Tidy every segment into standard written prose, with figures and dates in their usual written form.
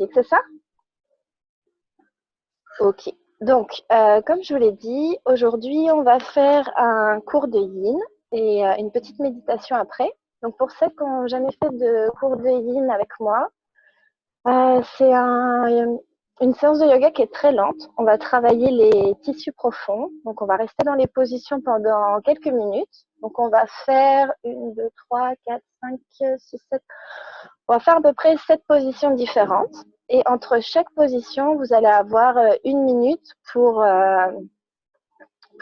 gymnastique, c'est ça? Ok. Donc, comme je vous l'ai dit, aujourd'hui, on va faire un cours de yin et une petite méditation après. Donc, pour celles qui n'ont jamais fait de cours de yin avec moi, c'est une séance de yoga qui est très lente. On va travailler les tissus profonds. Donc, on va rester dans les positions pendant quelques minutes. Donc, on va faire 1, 2, 3, 4, 5, 6, 7. On va faire à peu près 7 positions différentes. Et entre chaque position, vous allez avoir 1 minute pour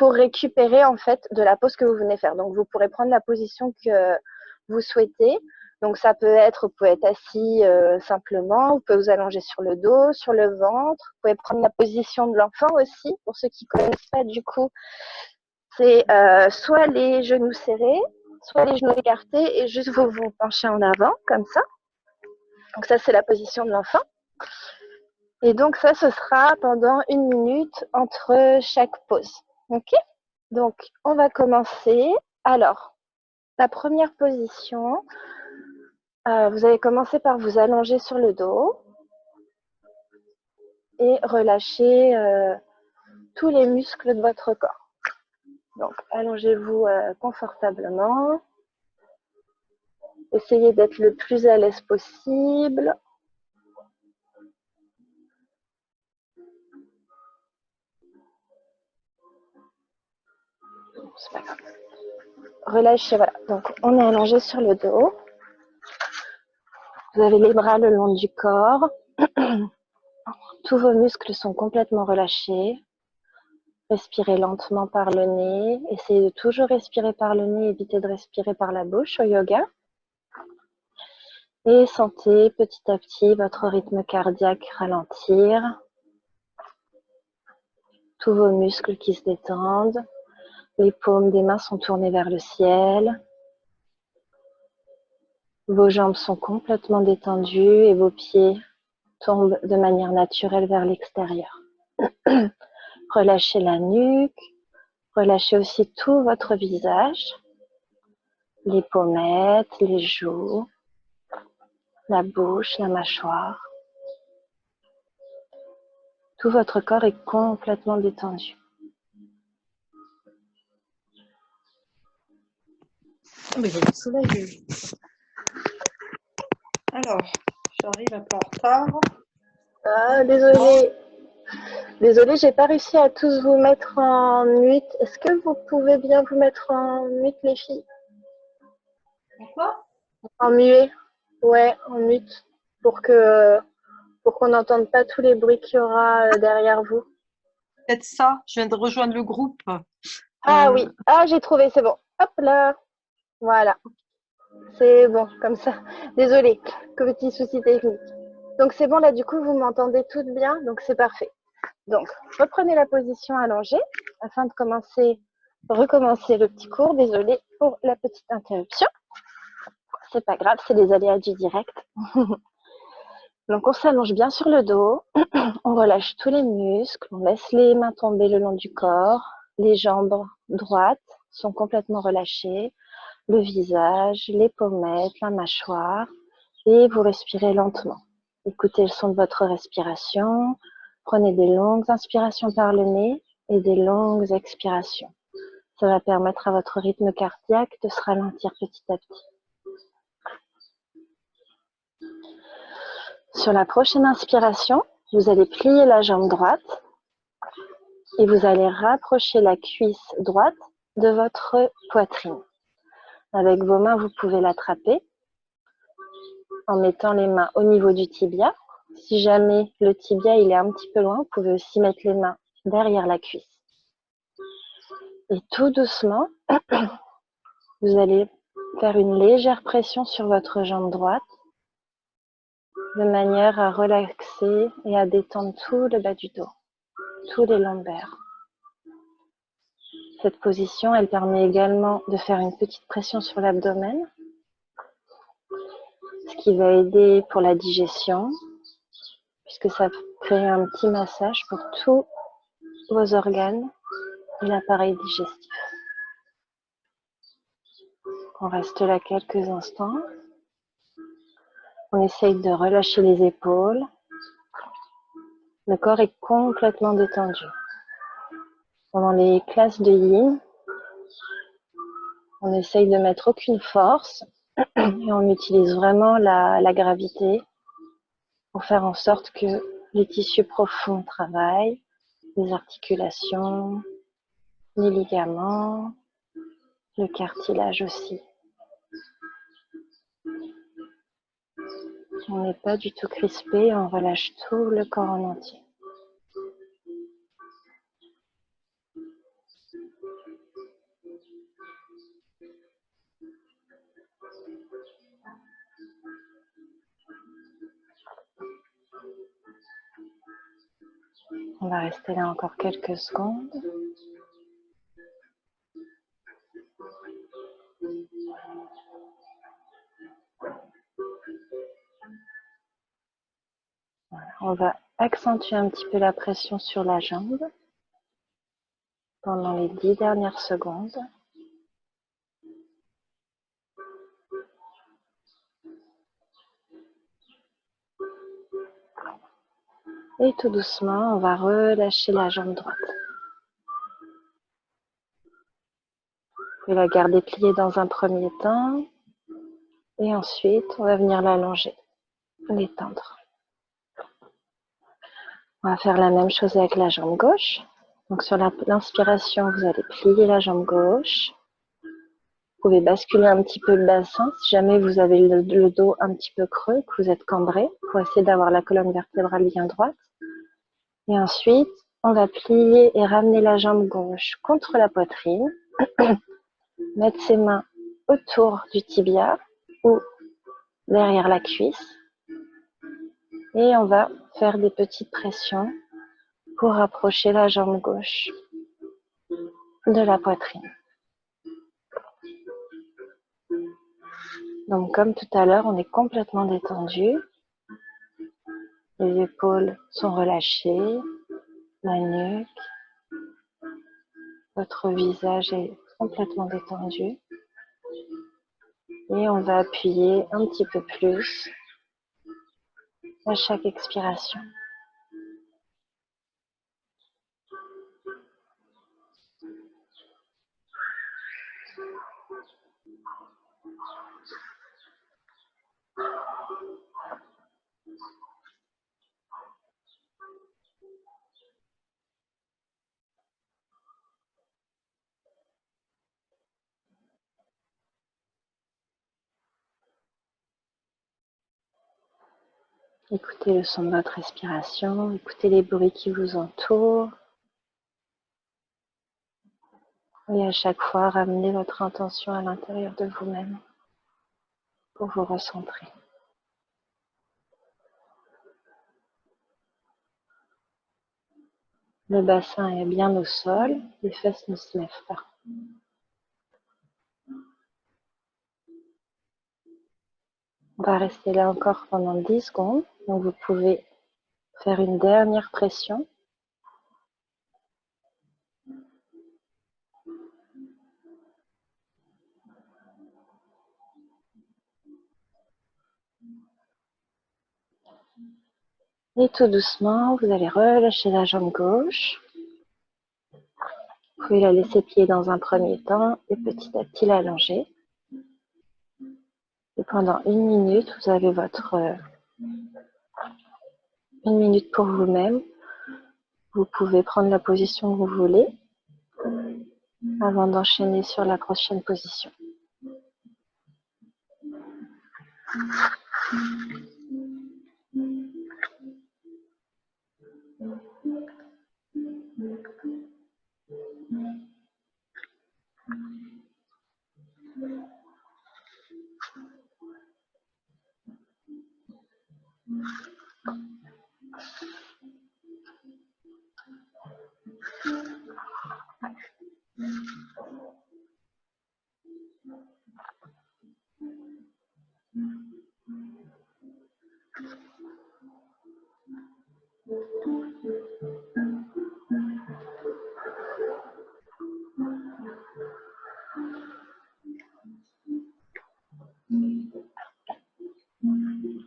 récupérer en fait de la pose que vous venez faire. Donc, vous pourrez prendre la position que vous souhaitez. Donc, ça peut être, vous pouvez être assis simplement, vous pouvez vous allonger sur le dos, sur le ventre. Vous pouvez prendre la position de l'enfant aussi. Pour ceux qui ne connaissent pas, du coup, c'est soit les genoux serrés, soit les genoux écartés et juste vous vous penchez en avant, comme ça. Donc, ça, c'est la position de l'enfant. Et donc, ça, ce sera pendant 1 minute entre chaque pause. OK? Donc, on va commencer. Alors, la première position, vous allez commencer par vous allonger sur le dos et relâcher tous les muscles de votre corps. Donc, allongez-vous confortablement. Essayez d'être le plus à l'aise possible. C'est pas grave. Relâchez, voilà. Donc, on est allongé sur le dos. Vous avez les bras le long du corps. Tous vos muscles sont complètement relâchés. Respirez lentement par le nez. Essayez de toujours respirer par le nez. Évitez de respirer par la bouche au yoga. Et sentez petit à petit votre rythme cardiaque ralentir. Tous vos muscles qui se détendent. Les paumes des mains sont tournées vers le ciel. Vos jambes sont complètement détendues et vos pieds tombent de manière naturelle vers l'extérieur. Relâchez la nuque. Relâchez aussi tout votre visage. Les pommettes, les joues, la bouche, la mâchoire. Tout votre corps est complètement détendu. Mais je vais soulager. Alors, j'arrive un peu en retard. Ah, désolée. Désolée, j'ai pas réussi à tous vous mettre en mute. Est-ce que vous pouvez bien vous mettre en mute, les filles? Pourquoi? En muet? Ouais, en mute. Pour qu'on n'entende pas tous les bruits qu'il y aura derrière vous. Peut-être ça, je viens de rejoindre le groupe. Ah oui, ah j'ai trouvé, c'est bon. Hop là, voilà. C'est bon, comme ça. Désolée, petit souci technique. Donc c'est bon, là du coup, vous m'entendez toutes bien, donc c'est parfait. Donc, reprenez la position allongée afin de recommencer le petit cours. Désolée pour la petite interruption. C'est pas grave, c'est les aléas du direct. Donc, on s'allonge bien sur le dos. On relâche tous les muscles. On laisse les mains tomber le long du corps. Les jambes droites sont complètement relâchées. Le visage, les pommettes, la mâchoire. Et vous respirez lentement. Écoutez le son de votre respiration. Prenez des longues inspirations par le nez et des longues expirations. Ça va permettre à votre rythme cardiaque de se ralentir petit à petit. Sur la prochaine inspiration, vous allez plier la jambe droite et vous allez rapprocher la cuisse droite de votre poitrine. Avec vos mains, vous pouvez l'attraper en mettant les mains au niveau du tibia. Si jamais le tibia il est un petit peu loin, vous pouvez aussi mettre les mains derrière la cuisse. Et tout doucement, vous allez faire une légère pression sur votre jambe droite de manière à relaxer et à détendre tout le bas du dos, tous les lombaires. Cette position, elle permet également de faire une petite pression sur l'abdomen, ce qui va aider pour la digestion, puisque ça crée un petit massage pour tous vos organes et l'appareil digestif. On reste là quelques instants. On essaye de relâcher les épaules, Le corps est complètement détendu. Pendant les classes de yin, on essaye de mettre aucune force et on utilise vraiment la gravité pour faire en sorte que les tissus profonds travaillent, les articulations, les ligaments, le cartilage aussi. On n'est pas du tout crispé, on relâche tout le corps en entier. On va rester là encore quelques secondes. Voilà. On va accentuer un petit peu la pression sur la jambe pendant les 10 dernières secondes. Et tout doucement, on va relâcher la jambe droite. Vous pouvez la garder pliée dans un premier temps. Et ensuite, on va venir l'allonger, l'étendre. On va faire la même chose avec la jambe gauche. Donc sur l'inspiration, vous allez plier la jambe gauche. Vous pouvez basculer un petit peu le bassin si jamais vous avez le dos un petit peu creux, que vous êtes cambré, pour essayer d'avoir la colonne vertébrale bien droite. Et ensuite, on va plier et ramener la jambe gauche contre la poitrine. Mettre ses mains autour du tibia ou derrière la cuisse. Et on va faire des petites pressions pour rapprocher la jambe gauche de la poitrine. Donc comme tout à l'heure, on est complètement détendu. Les épaules sont relâchées, la nuque, votre visage est complètement détendu. Et on va appuyer un petit peu plus à chaque expiration. Écoutez le son de votre respiration, écoutez les bruits qui vous entourent. Et à chaque fois, ramenez votre intention à l'intérieur de vous-même pour vous recentrer. Le bassin est bien au sol, les fesses ne se lèvent pas. On va rester là encore pendant 10 secondes. Donc vous pouvez faire une dernière pression. Et tout doucement, vous allez relâcher la jambe gauche. Vous pouvez la laisser plier dans un premier temps et petit à petit l'allonger. Et pendant 1 minute, vous avez votre 1 minute pour vous-même. Vous pouvez prendre la position que vous voulez avant d'enchaîner sur la prochaine position.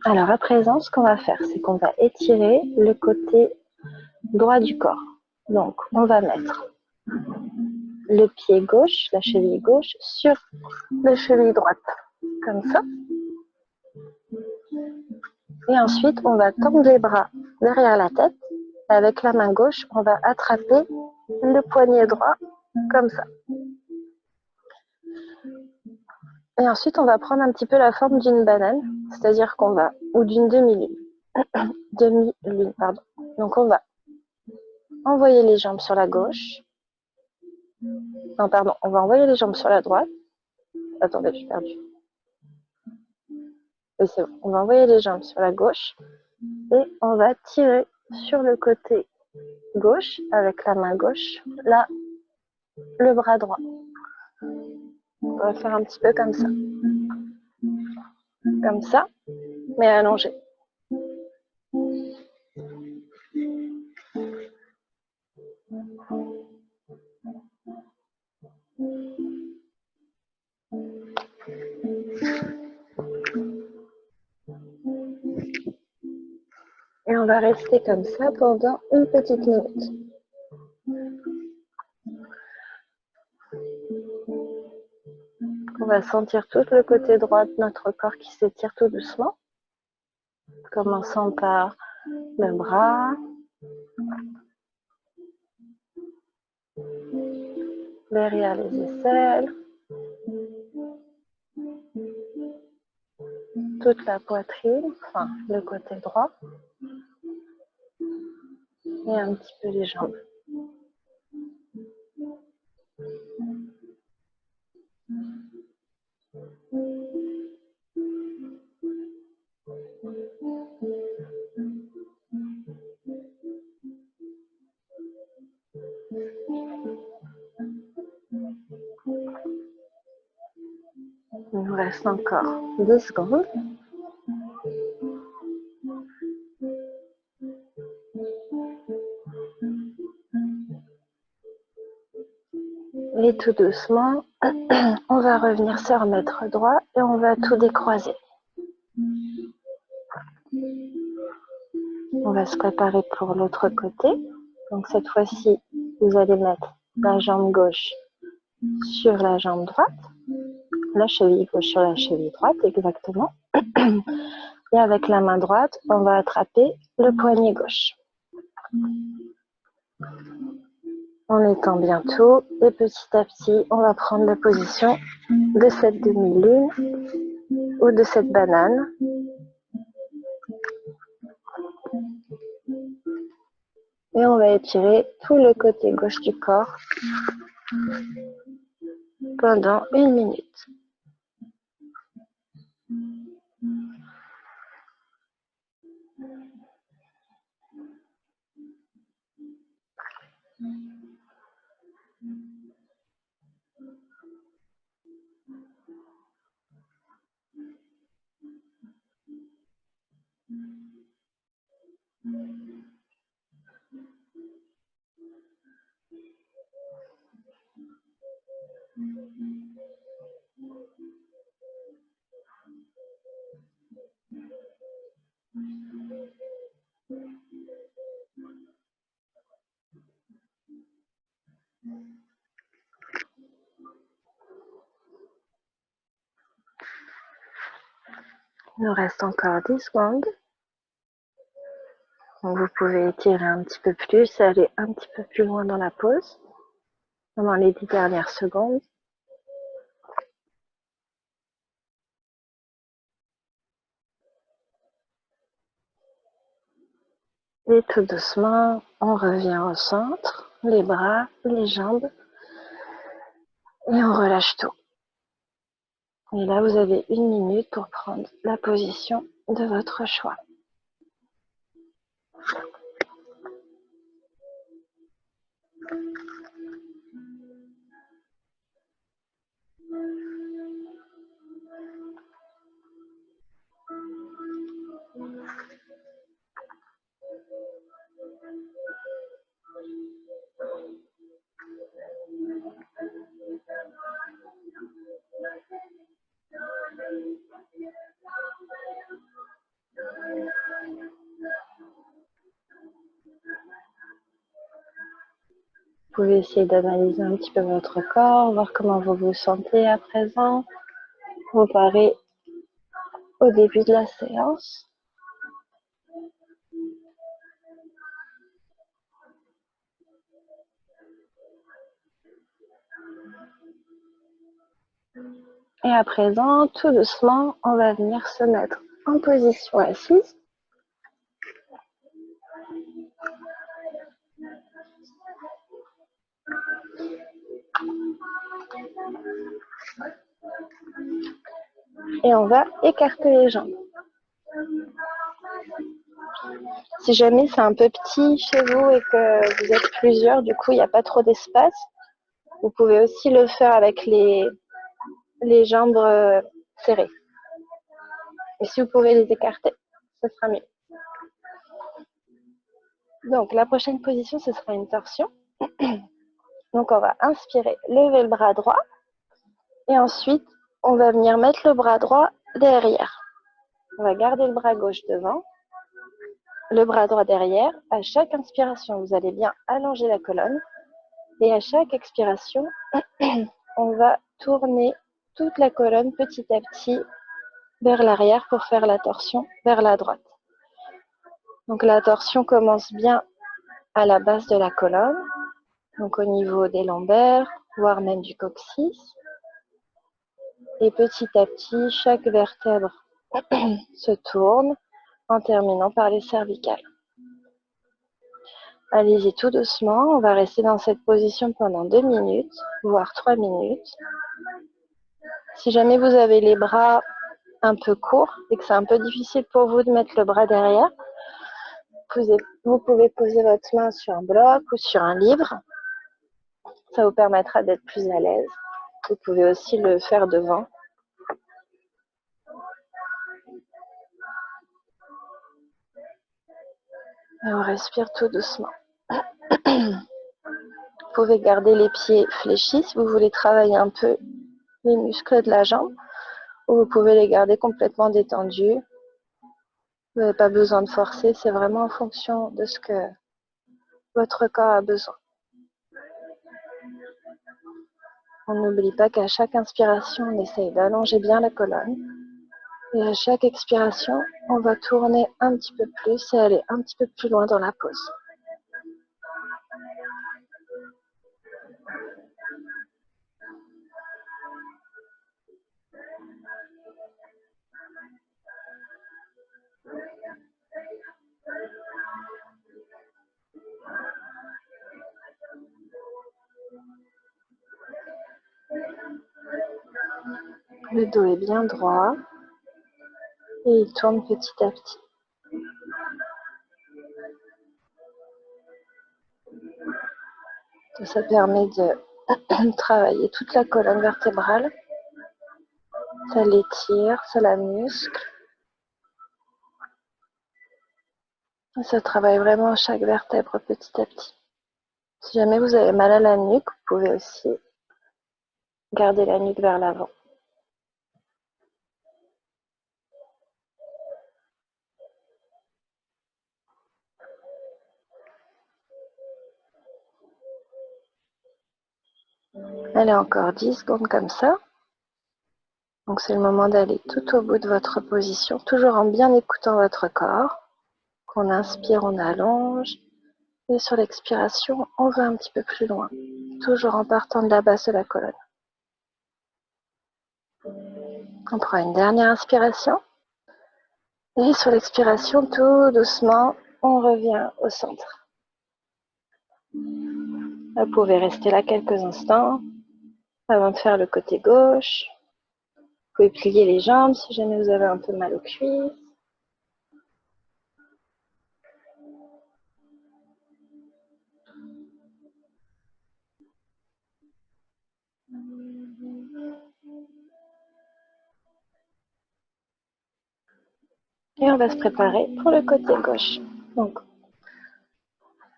Alors à présent, ce qu'on va faire, c'est qu'on va étirer le côté droit du corps. Donc, on va mettre le pied gauche, la cheville gauche, sur la cheville droite, comme ça. Et ensuite, on va tendre les bras derrière la tête. Avec la main gauche, on va attraper le poignet droit, comme ça. Et ensuite, on va prendre un petit peu la forme d'une banane, c'est-à-dire qu'on va, ou d'une demi-lune. Demi-lune, pardon. Donc, on va envoyer les jambes sur la gauche. Non, pardon, on va envoyer les jambes sur la droite. Attendez, je suis perdue. Oui, c'est bon. On va envoyer les jambes sur la gauche et on va tirer sur le côté gauche avec la main gauche, là, le bras droit. On va faire un petit peu comme ça, mais allongé. Et on va rester comme ça pendant une petite minute. On va sentir tout le côté droit de notre corps qui s'étire tout doucement, commençant par le bras, derrière les aisselles, toute la poitrine, enfin le côté droit, et un petit peu les jambes. Il nous reste encore 10 secondes. Et tout doucement, on va revenir se remettre droit et on va tout décroiser. On va se préparer pour l'autre côté. Donc cette fois-ci, vous allez mettre la jambe gauche sur la jambe droite, la cheville gauche sur la cheville droite, exactement. Et avec la main droite, on va attraper le poignet gauche. On étend bien tout et petit à petit, on va prendre la position de cette demi-lune ou de cette banane. Et on va étirer tout le côté gauche du corps pendant une minute. Il nous reste encore 10 secondes. Donc vous pouvez étirer un petit peu plus, aller un petit peu plus loin dans la pause, pendant les 10 dernières secondes. Et tout doucement, on revient au centre, les bras, les jambes, et on relâche tout. Et là, vous avez une minute pour prendre la position de votre choix. pouvez essayer d'analyser un petit peu votre corps, voir comment vous vous sentez à présent, comparé au début de la séance. Et à présent, tout doucement, on va venir se mettre en position assise. Et on va écarter les jambes. Si jamais c'est un peu petit chez vous et que vous êtes plusieurs, du coup, il n'y a pas trop d'espace, vous pouvez aussi le faire avec les jambes serrées. Et si vous pouvez les écarter, ce sera mieux. Donc, la prochaine position, ce sera une torsion. Donc, on va inspirer, lever le bras droit. Et ensuite, on va venir mettre le bras droit derrière. On va garder le bras gauche devant, le bras droit derrière. À chaque inspiration, vous allez bien allonger la colonne. Et à chaque expiration, on va tourner toute la colonne petit à petit vers l'arrière pour faire la torsion vers la droite. Donc la torsion commence bien à la base de la colonne, donc au niveau des lombaires, voire même du coccyx. Et petit à petit, chaque vertèbre se tourne en terminant par les cervicales. Allez-y tout doucement, on va rester dans cette position pendant 2 minutes, voire 3 minutes. Si jamais vous avez les bras un peu courts et que c'est un peu difficile pour vous de mettre le bras derrière, vous pouvez poser votre main sur un bloc ou sur un livre. Ça vous permettra d'être plus à l'aise. Vous pouvez aussi le faire devant. Et on respire tout doucement. Vous pouvez garder les pieds fléchis si vous voulez travailler un peu les muscles de la jambe, ou vous pouvez les garder complètement détendus. Vous n'avez pas besoin de forcer, c'est vraiment en fonction de ce que votre corps a besoin. On n'oublie pas qu'à chaque inspiration, on essaye d'allonger bien la colonne. Et à chaque expiration, on va tourner un petit peu plus et aller un petit peu plus loin dans la pose. Le dos est bien droit et il tourne petit à petit. Ça permet de travailler toute la colonne vertébrale. Ça l'étire, ça la muscle. Et ça travaille vraiment chaque vertèbre petit à petit. Si jamais vous avez mal à la nuque, vous pouvez aussi garder la nuque vers l'avant. Allez, encore 10 secondes comme ça. Donc c'est le moment d'aller tout au bout de votre position, toujours en bien écoutant votre corps. Qu'on inspire, on allonge. Et sur l'expiration, on va un petit peu plus loin. Toujours en partant de la base de la colonne. On prend une dernière inspiration. Et sur l'expiration, tout doucement, on revient au centre. Vous pouvez rester là quelques instants avant de faire le côté gauche. Vous pouvez plier les jambes si jamais vous avez un peu mal aux cuisses. Et on va se préparer pour le côté gauche. Donc,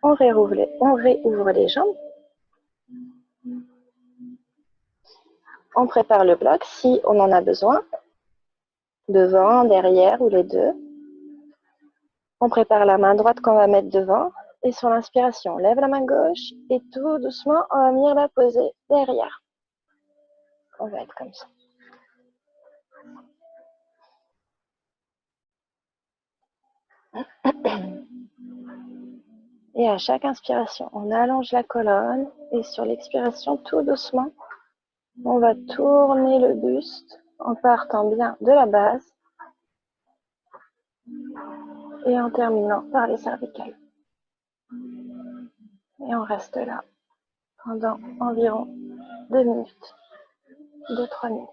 on réouvre les jambes. On prépare le bloc si on en a besoin. Devant, derrière ou les deux. On prépare la main droite qu'on va mettre devant Et sur l'inspiration, on lève la main gauche et tout doucement, on va venir la poser derrière. On va être comme ça. Et à chaque inspiration, on allonge la colonne et sur l'expiration, tout doucement, on va tourner le buste en partant bien de la base et en terminant par les cervicales. Et on reste là pendant environ 2 minutes, 2-3 minutes.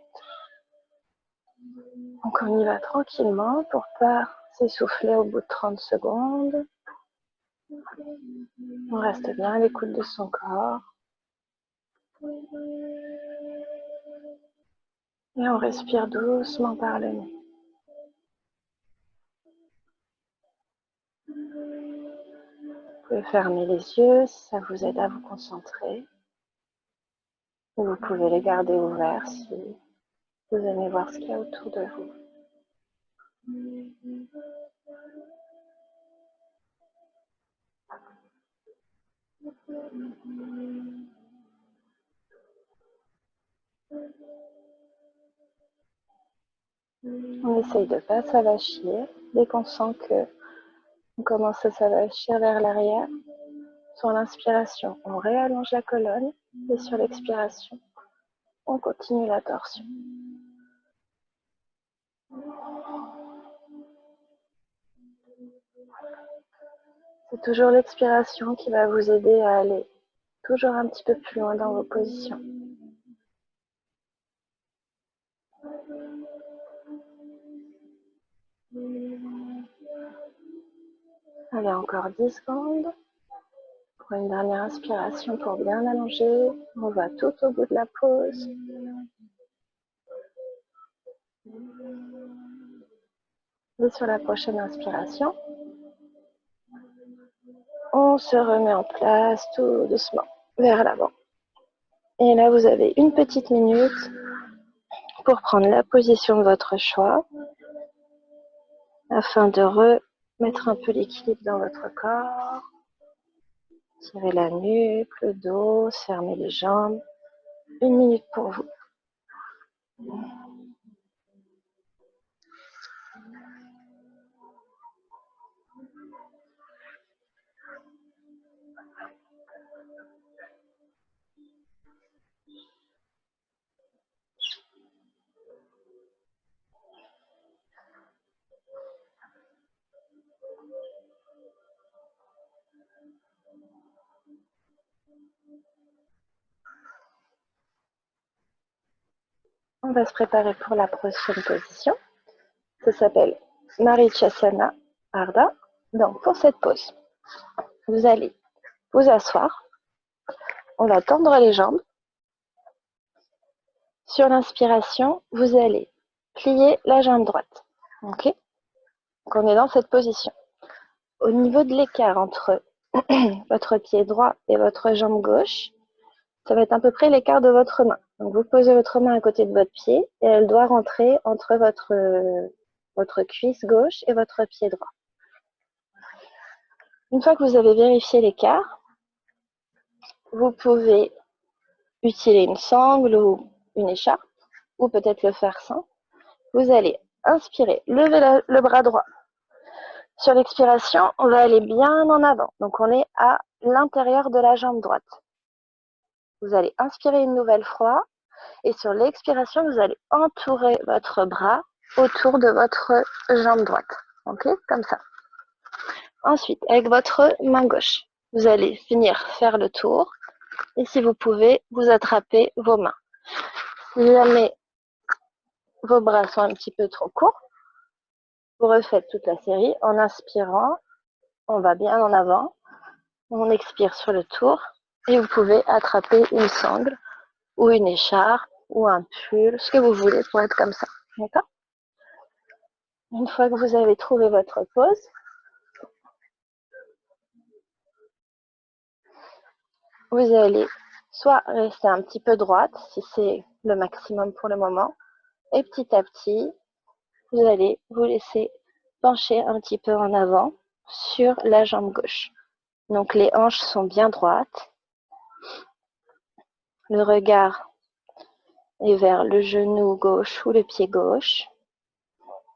Donc on y va tranquillement pour pas s'essouffler au bout de 30 secondes. On reste bien à l'écoute de son corps. Et on respire doucement par le nez. Vous pouvez fermer les yeux si ça vous aide à vous concentrer. Ou vous pouvez les garder ouverts si vous aimez voir ce qu'il y a autour de vous. On essaye de ne pas s'avachir. Dès qu'on sent qu'on commence à s'avachir vers l'arrière, sur l'inspiration, on réallonge la colonne et sur l'expiration, on continue la torsion. C'est toujours l'expiration qui va vous aider à aller toujours un petit peu plus loin dans vos positions. Allez, encore 10 secondes. Pour une dernière inspiration pour bien allonger. On va tout au bout de la pause. Et sur la prochaine inspiration, on se remet en place tout doucement vers l'avant. Et là, vous avez une petite minute pour prendre la position de votre choix afin de remettre un peu l'équilibre dans votre corps. Tirez la nuque, le dos, fermez les jambes. Une minute pour vous. On va se préparer pour la prochaine position. Ça s'appelle Marichyasana Ardha. Donc pour cette pause, vous allez vous asseoir. On va tendre les jambes. Sur l'inspiration, vous allez plier la jambe droite. Ok? Donc on est dans cette position. Au niveau de l'écart entre votre pied droit et votre jambe gauche, ça va être à peu près l'écart de votre main. Donc vous posez votre main à côté de votre pied et elle doit rentrer entre votre cuisse gauche et votre pied droit. Une fois que vous avez vérifié l'écart, vous pouvez utiliser une sangle ou une écharpe, ou peut-être le faire sans. Vous allez inspirer, lever le bras droit. Sur l'expiration, on va aller bien en avant. Donc on est à l'intérieur de la jambe droite. Vous allez inspirer une nouvelle fois et sur l'expiration, vous allez entourer votre bras autour de votre jambe droite. Ok? Comme ça. Ensuite, avec votre main gauche, vous allez finir faire le tour. Et si vous pouvez, vous attrapez vos mains. Si jamais vos bras sont un petit peu trop courts, vous refaites toute la série en inspirant. On va bien en avant. On expire sur le tour. Et vous pouvez attraper une sangle ou une écharpe ou un pull, ce que vous voulez pour être comme ça. D'accord? Une fois que vous avez trouvé votre pose, vous allez soit rester un petit peu droite, si c'est le maximum pour le moment, et petit à petit, vous allez vous laisser pencher un petit peu en avant sur la jambe gauche. Donc les hanches sont bien droites. Le regard est vers le genou gauche ou le pied gauche.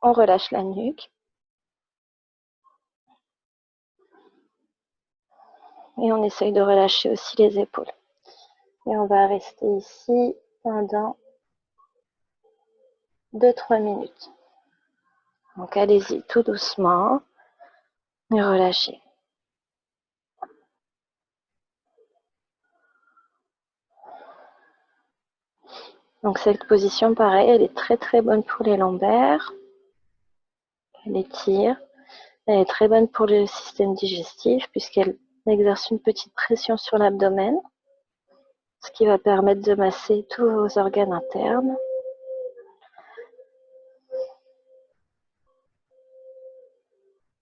On relâche la nuque. Et on essaye de relâcher aussi les épaules. Et on va rester ici pendant 2-3 minutes. Donc allez-y tout doucement et relâchez. Donc cette position, pareil, elle est très très bonne pour les lombaires. Elle étire. Elle est très bonne pour le système digestif puisqu'elle exerce une petite pression sur l'abdomen, ce qui va permettre de masser tous vos organes internes.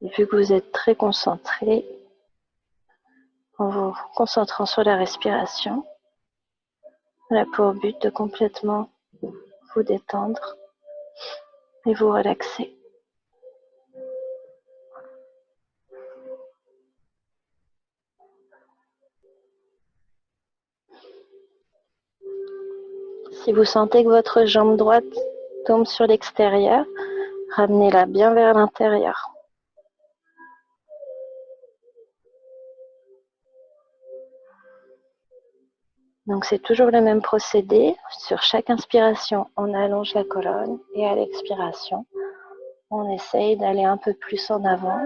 Et vu que vous êtes très concentré, en vous concentrant sur la respiration, elle a pour but de complètement vous détendre et vous relaxer. Si vous sentez que votre jambe droite tombe sur l'extérieur, ramenez-la bien vers l'intérieur. Donc c'est toujours le même procédé. Sur chaque inspiration, on allonge la colonne et à l'expiration, on essaye d'aller un peu plus en avant,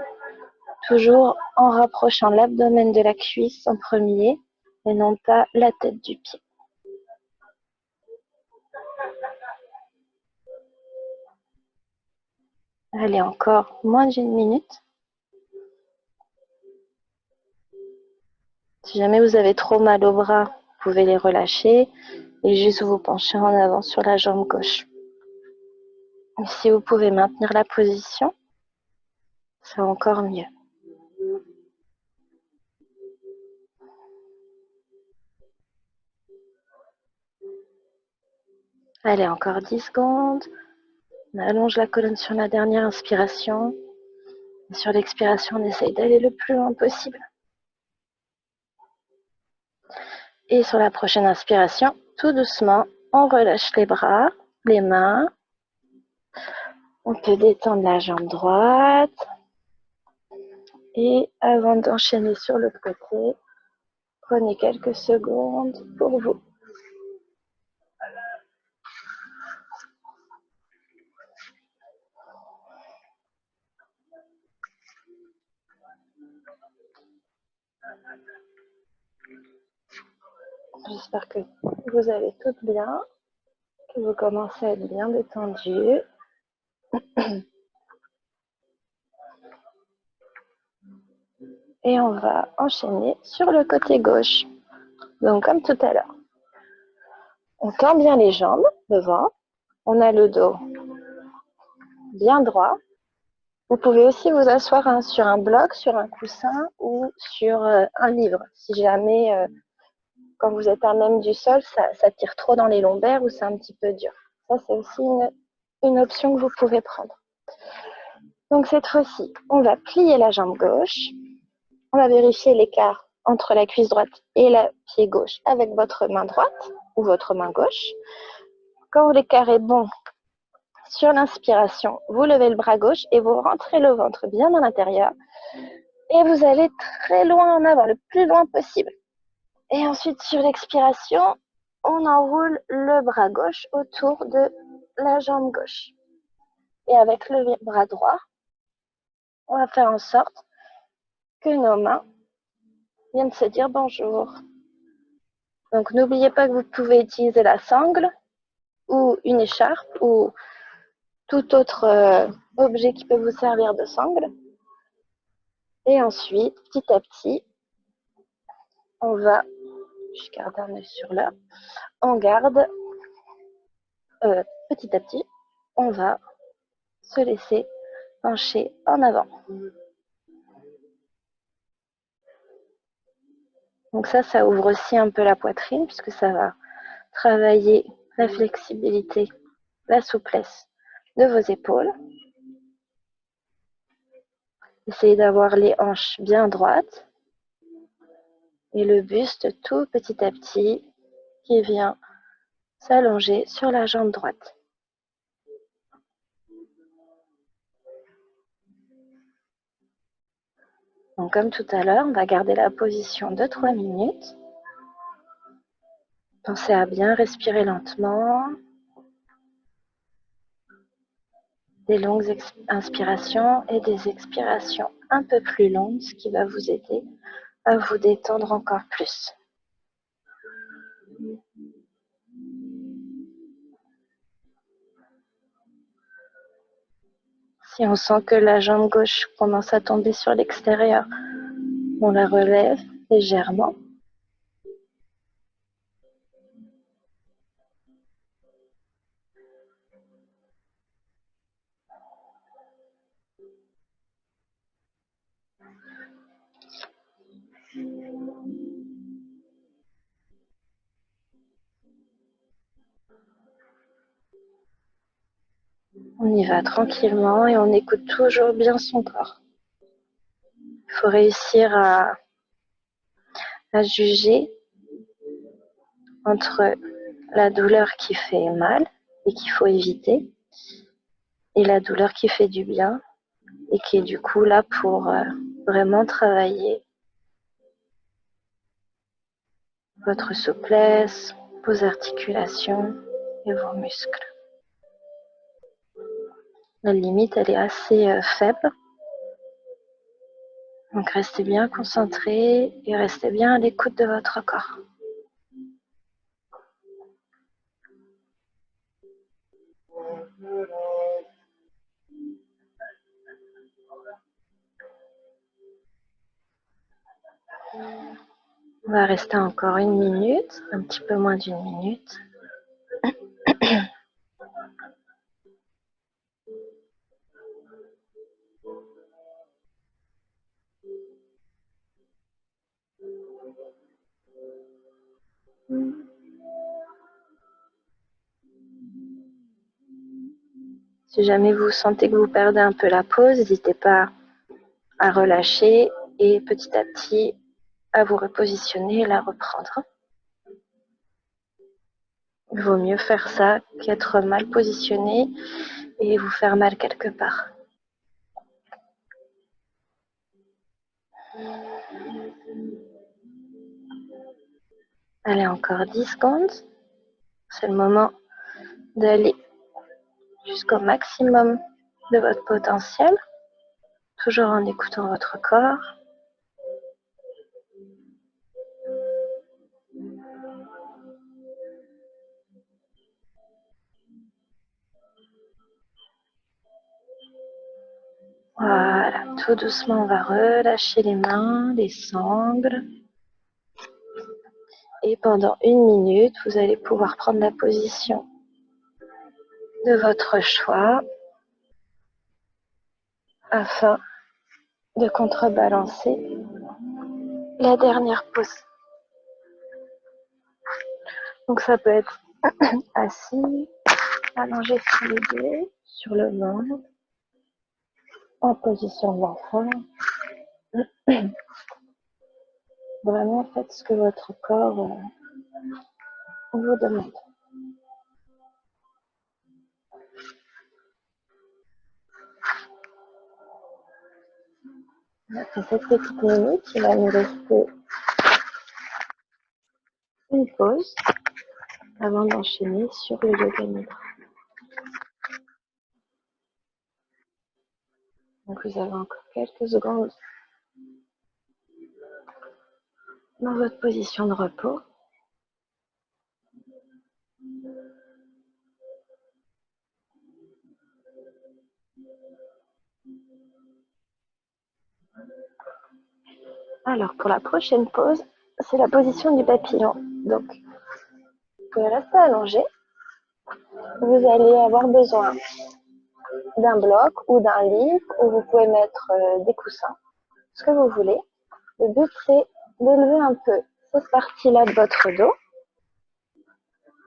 toujours en rapprochant l'abdomen de la cuisse en premier et non pas la tête du pied. Allez, encore moins d'une minute. Si jamais vous avez trop mal au bras, vous pouvez les relâcher et juste vous pencher en avant sur la jambe gauche. Et si vous pouvez maintenir la position, c'est encore mieux. Allez, encore 10 secondes. On allonge la colonne sur la dernière inspiration. Et sur l'expiration, on essaye d'aller le plus loin possible. Et sur la prochaine inspiration, tout doucement, on relâche les bras, les mains. On peut détendre la jambe droite. Et avant d'enchaîner sur l'autre côté, prenez quelques secondes pour vous. J'espère que vous allez toutes bien, que vous commencez à être bien détendues. Et on va enchaîner sur le côté gauche. Donc comme tout à l'heure, on tend bien les jambes devant, on a le dos bien droit. Vous pouvez aussi vous asseoir sur un bloc, sur un coussin ou sur un livre. Si jamais, quand vous êtes à même du sol, ça tire trop dans les lombaires ou c'est un petit peu dur. Ça, c'est aussi une option que vous pouvez prendre. Donc cette fois-ci, on va plier la jambe gauche. On va vérifier l'écart entre la cuisse droite et le pied gauche avec votre main droite ou votre main gauche. Quand l'écart est bon, sur l'inspiration, vous levez le bras gauche et vous rentrez le ventre bien dans l'intérieur. Et vous allez très loin en avant, le plus loin possible. Et ensuite, sur l'expiration, on enroule le bras gauche autour de la jambe gauche. Et avec le bras droit, on va faire en sorte que nos mains viennent se dire bonjour. Donc n'oubliez pas que vous pouvez utiliser la sangle ou une écharpe ou tout autre objet qui peut vous servir de sangle. Et ensuite, petit à petit, on va, je garde un œil sur là, on garde, petit à petit, on va se laisser pencher en avant. Donc ça ouvre aussi un peu la poitrine puisque ça va travailler la flexibilité, la souplesse de vos épaules. Essayez d'avoir les hanches bien droites. et le buste tout petit à petit qui vient s'allonger sur la jambe droite. Donc comme tout à l'heure, on va garder la position de 3 minutes. Pensez à bien respirer lentement. Des longues inspirations et des expirations un peu plus longues, ce qui va vous aider à vous détendre encore plus. Si on sent que la jambe gauche commence à tomber sur l'extérieur, on la relève légèrement. On y va tranquillement et on écoute toujours bien son corps. Il faut réussir à juger entre la douleur qui fait mal et qu'il faut éviter et la douleur qui fait du bien et qui est du coup là pour vraiment travailler votre souplesse, vos articulations et vos muscles. La limite, elle est assez faible. Donc restez bien concentrés et restez bien à l'écoute de votre corps. On va rester encore 1 minute, un petit peu moins d'1 minute. Si jamais vous sentez que vous perdez un peu la pause, n'hésitez pas à relâcher et petit à petit à vous repositionner et la reprendre. Il vaut mieux faire ça qu'être mal positionné et vous faire mal quelque part. Allez, encore 10 secondes. C'est le moment d'aller jusqu'au maximum de votre potentiel, toujours en écoutant votre corps. Voilà, tout doucement, on va relâcher les mains, les sangles. Et pendant 1 minute, vous allez pouvoir prendre la position de votre choix afin de contrebalancer la dernière pause. Donc ça peut être assis, allongé sur les deux, sur le ventre, en position d'enfant. Vraiment faites ce que votre corps vous demande. Après cette petite minute, il va nous rester une pause avant d'enchaîner sur le yoga nidra. Donc vous avez encore quelques secondes dans votre position de repos. Alors pour la prochaine pause, c'est la position du papillon. Donc vous pouvez rester allongé. Vous allez avoir besoin d'un bloc ou d'un lit où vous pouvez mettre des coussins, ce que vous voulez. Le but c'est d'élever un peu cette partie-là de votre dos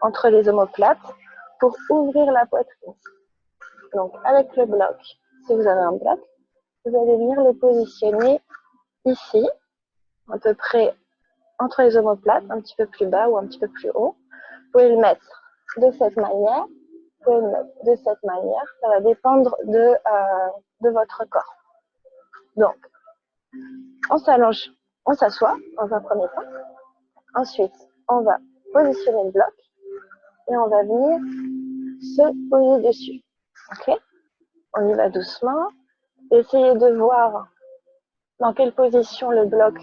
entre les omoplates pour ouvrir la poitrine. Donc avec le bloc, si vous avez un bloc, vous allez venir le positionner ici, à peu près entre les omoplates, un petit peu plus bas ou un petit peu plus haut. Vous pouvez le mettre de cette manière, vous pouvez le mettre de cette manière. Ça va dépendre de votre corps. Donc, on s'allonge, on s'assoit dans un premier temps. Ensuite, on va positionner le bloc et on va venir se poser dessus. Ok? On y va doucement. Essayez de voir dans quelle position le bloc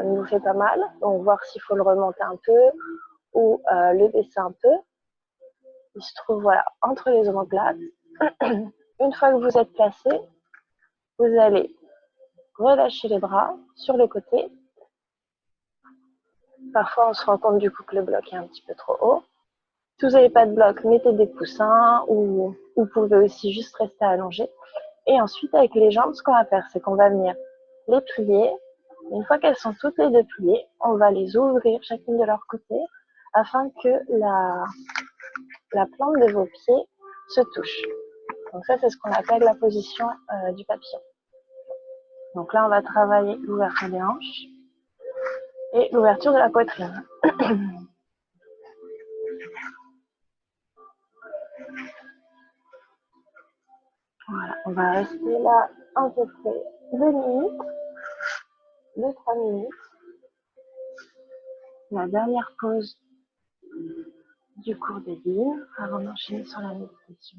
nous fait pas mal. Donc, voir s'il faut le remonter un peu ou le baisser un peu. Il se trouve voilà, entre les omoplates. Une fois que vous êtes placé, vous allez relâcher les bras sur le côté. Parfois, on se rend compte du coup que le bloc est un petit peu trop haut. Si vous n'avez pas de bloc, mettez des coussins ou vous pouvez aussi juste rester allongé. Et ensuite, avec les jambes, ce qu'on va faire, c'est qu'on va venir les plier. Une fois qu'elles sont toutes les deux pliées, on va les ouvrir chacune de leur côté afin que la plante de vos pieds se touche. Donc ça, c'est ce qu'on appelle la position du papillon. Donc là, on va travailler l'ouverture des hanches et l'ouverture de la poitrine. Voilà, on va rester là à peu près 2 minutes, 2-3 minutes. La dernière pause du cours des livres avant d'enchaîner sur la méditation.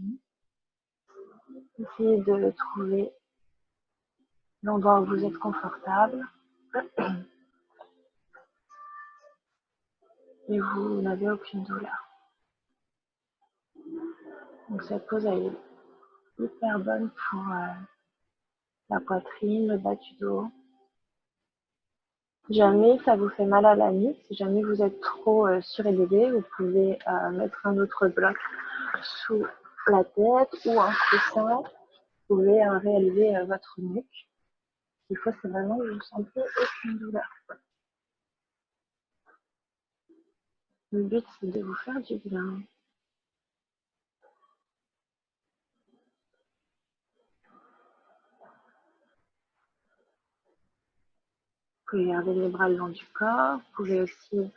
Essayez de trouver l'endroit où vous êtes confortable et vous n'avez aucune douleur. Donc cette pause elle est hyper bonne pour la poitrine, le bas du dos. Si jamais ça vous fait mal à la nuque, si jamais vous êtes trop surélevé, vous pouvez mettre un autre bloc sous la tête ou un coussin. Vous pouvez réélever votre nuque. Ce qu'il faut, c'est vraiment que vous ne sentiez aucune douleur. Le but, c'est de vous faire du bien. Vous pouvez garder les bras le long du corps. Vous pouvez aussi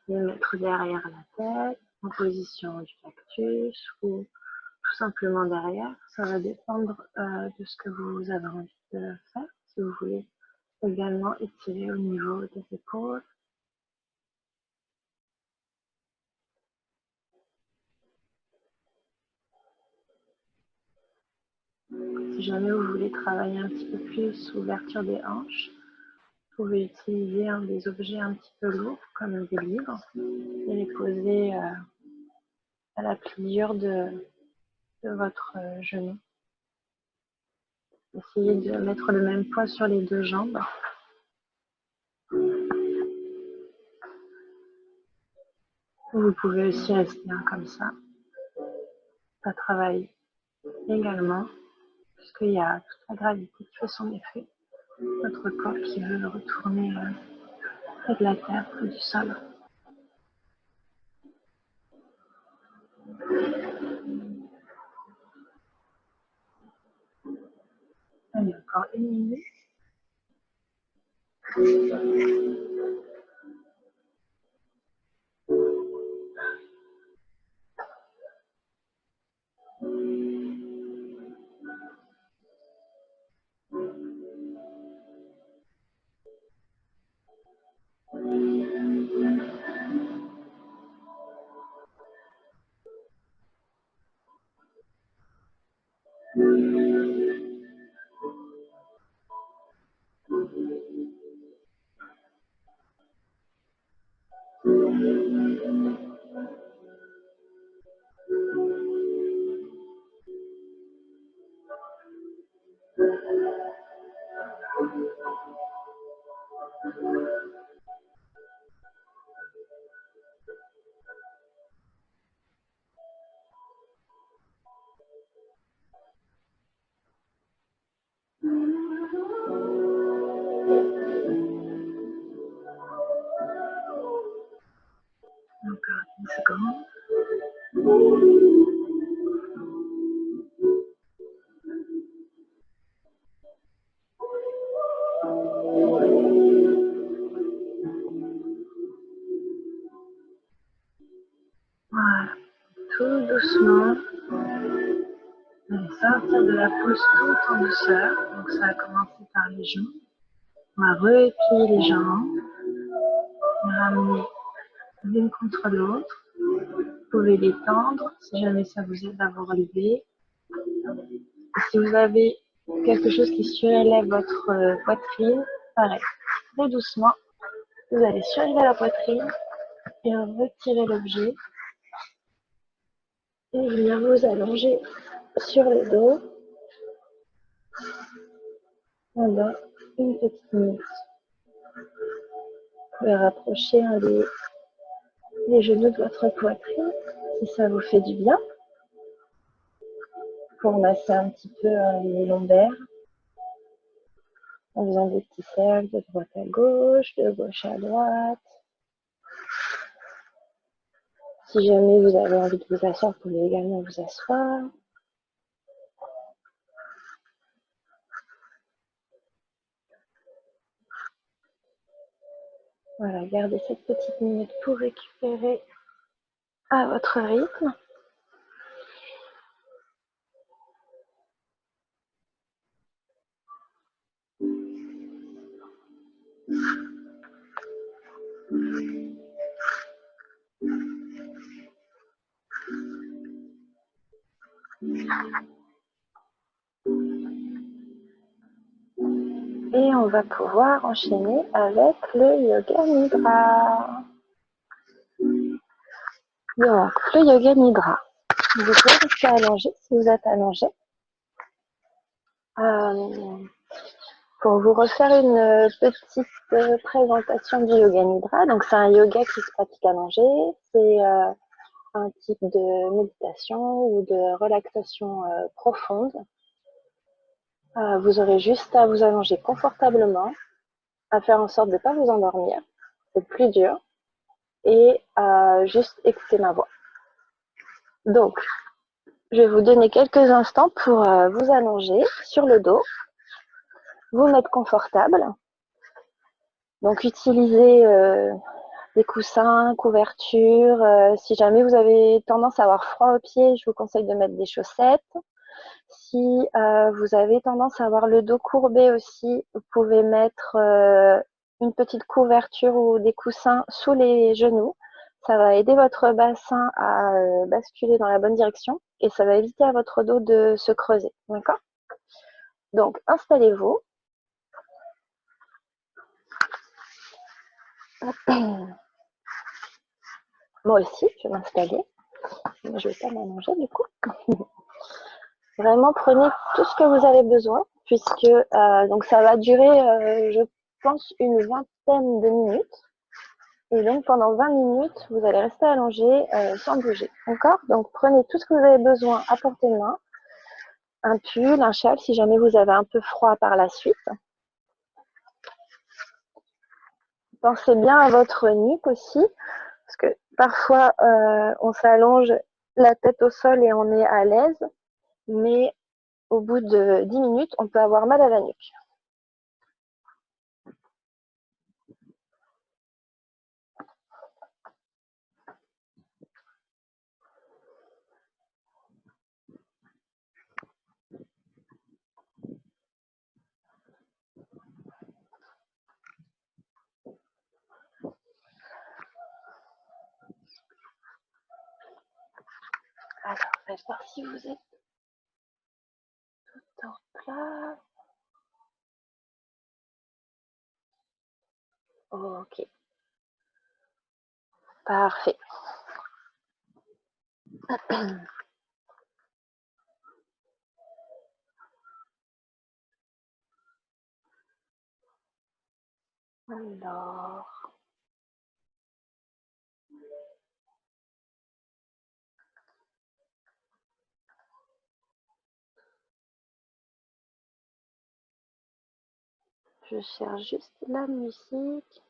les mettre derrière la tête, en position du cactus ou tout simplement derrière. Ça va dépendre de ce que vous avez envie de faire. Si vous voulez également étirer au niveau des épaules. Si jamais vous voulez travailler un petit peu plus l'ouverture des hanches, vous pouvez utiliser des objets un petit peu lourds, comme des livres, et les poser à la pliure de votre genou. Essayez de mettre le même poids sur les deux jambes. Vous pouvez aussi rester comme ça. Ça travaille également, puisqu'il y a toute la gravité qui fait son effet. Notre corps qui veut retourner près de la terre, près du sol. Allez, encore 1 minute. Encore 10 secondes. doucement, vous allez sortir de la pose tout en douceur. Donc ça va commencer par les genoux. On va replier les jambes, ramener l'une contre l'autre. Vous pouvez les tendre si jamais ça vous aide à vous relever. Et si vous avez quelque chose qui surélève votre poitrine, pareil, très doucement, vous allez surélever la poitrine et retirer l'objet et venir vous allonger sur le dos pendant une petite minute. Vous pouvez rapprocher les genoux de votre poitrine si ça vous fait du bien pour masser un petit peu les lombaires en faisant des petits cercles de droite à gauche, de gauche à droite. Si jamais vous avez envie de vous asseoir, vous pouvez également vous asseoir. Voilà, gardez cette petite minute pour récupérer à votre rythme. Et on va pouvoir enchaîner avec le Yoga Nidra. Donc, le Yoga Nidra. Vous pouvez rester allongé si vous êtes allongé. Pour vous refaire une petite présentation du Yoga Nidra. Donc, c'est un yoga qui se pratique allongé. C'est un type de méditation ou de relaxation profonde. Vous aurez juste à vous allonger confortablement, à faire en sorte de ne pas vous endormir. C'est plus dur. Et juste écouter ma voix. Donc, je vais vous donner quelques instants pour vous allonger sur le dos, vous mettre confortable. Donc, utilisez des coussins, couvertures. Si jamais vous avez tendance à avoir froid aux pieds, je vous conseille de mettre des chaussettes. Si vous avez tendance à avoir le dos courbé aussi, vous pouvez mettre une petite couverture ou des coussins sous les genoux. Ça va aider votre bassin à basculer dans la bonne direction et ça va éviter à votre dos de se creuser. D'accord? Donc, installez-vous. Moi aussi, je vais m'installer. Moi, je ne vais pas m'allonger du coup. Vraiment, prenez tout ce que vous avez besoin puisque donc ça va durer, je pense, une vingtaine de minutes. Et donc, pendant 20 minutes, vous allez rester allongé sans bouger. D'accord? Donc, prenez tout ce que vous avez besoin à portée de main. Un pull, un châle, si jamais vous avez un peu froid par la suite. Pensez bien à votre nuque aussi, parce que parfois, on s'allonge la tête au sol et on est à l'aise. Mais au bout de 10 minutes, on peut avoir mal à la nuque. Alors, on va voir si vous êtes tout en place. Ok. Parfait. Alors, je cherche juste la musique.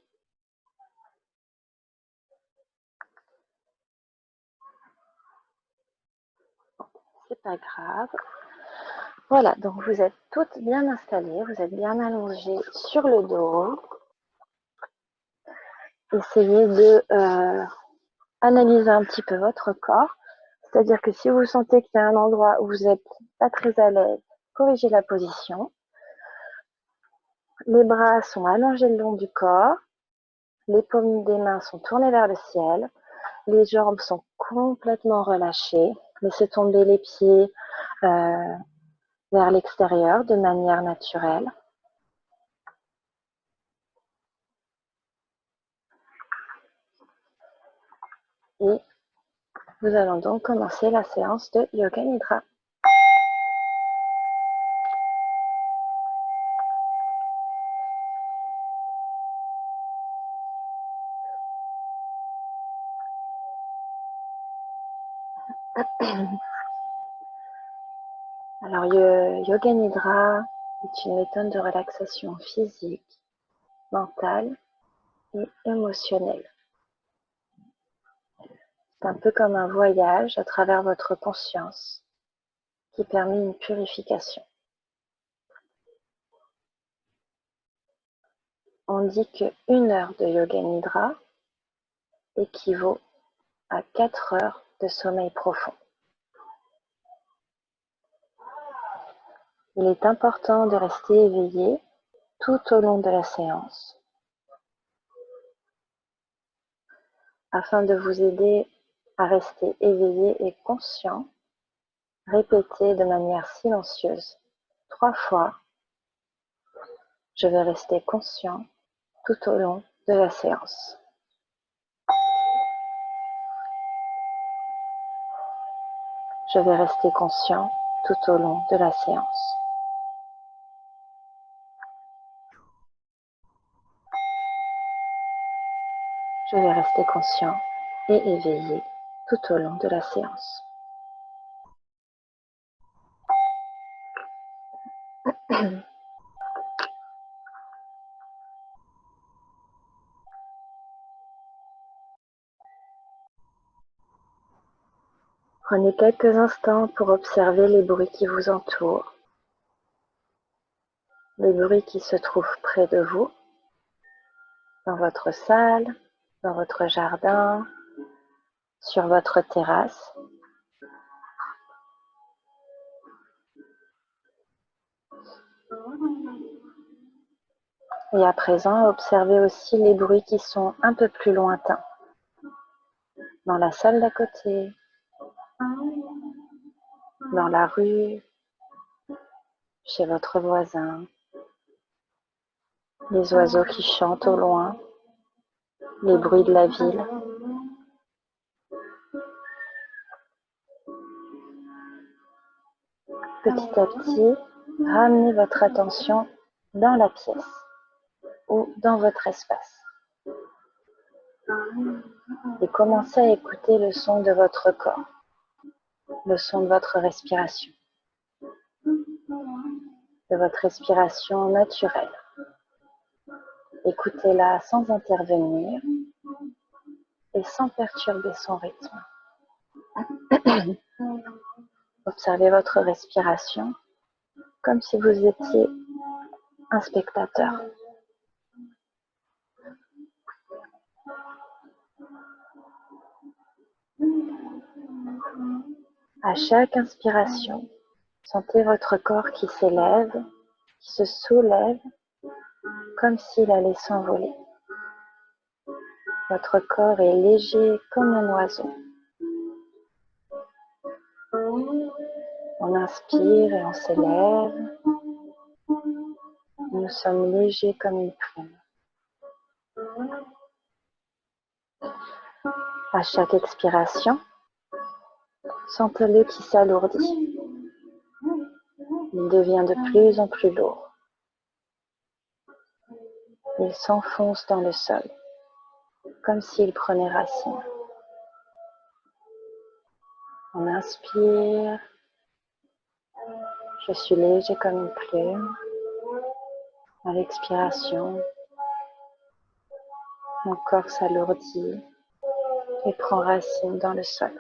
C'est pas grave. Voilà, donc vous êtes toutes bien installées, vous êtes bien allongées sur le dos. Essayez de analyser un petit peu votre corps. C'est-à-dire que si vous sentez qu'il y a un endroit où vous n'êtes pas très à l'aise, corrigez la position. Les bras sont allongés le long du corps. Les paumes des mains sont tournées vers le ciel. Les jambes sont complètement relâchées. Laissez tomber les pieds vers l'extérieur de manière naturelle. Et nous allons donc commencer la séance de Yoga Nidra. Alors, Yoga Nidra est une méthode de relaxation physique, mentale et émotionnelle. C'est un peu comme un voyage à travers votre conscience qui permet une purification. On dit que 1 heure de Yoga Nidra équivaut à 4 heures de sommeil profond. Il est important de rester éveillé tout au long de la séance afin de vous aider à rester éveillé et conscient. Répétez de manière silencieuse 3 fois. Je vais rester conscient tout au long de la séance. Je vais rester conscient tout au long de la séance. Je vais rester conscient et éveillé tout au long de la séance. Prenez quelques instants pour observer les bruits qui vous entourent, les bruits qui se trouvent près de vous, dans votre salle, dans votre jardin, sur votre terrasse. Et à présent, observez aussi les bruits qui sont un peu plus lointains, dans la salle d'à côté, dans la rue, chez votre voisin, les oiseaux qui chantent au loin, les bruits de la ville. Petit à petit, ramenez votre attention dans la pièce ou dans votre espace et commencez à écouter le son de votre corps, le son de votre respiration, de votre respiration naturelle. Écoutez-la sans intervenir et sans perturber son rythme. Observez votre respiration comme si vous étiez un spectateur. À chaque inspiration, sentez votre corps qui s'élève, qui se soulève, comme s'il allait s'envoler. Votre corps est léger comme un oiseau. On inspire et on s'élève. Nous sommes légers comme une plume. À chaque expiration, sentez-le qui s'alourdit. Il devient de plus en plus lourd. Il s'enfonce dans le sol, comme s'il prenait racine. On inspire. Je suis léger comme une plume. À l'expiration, mon corps s'alourdit et prend racine dans le sol.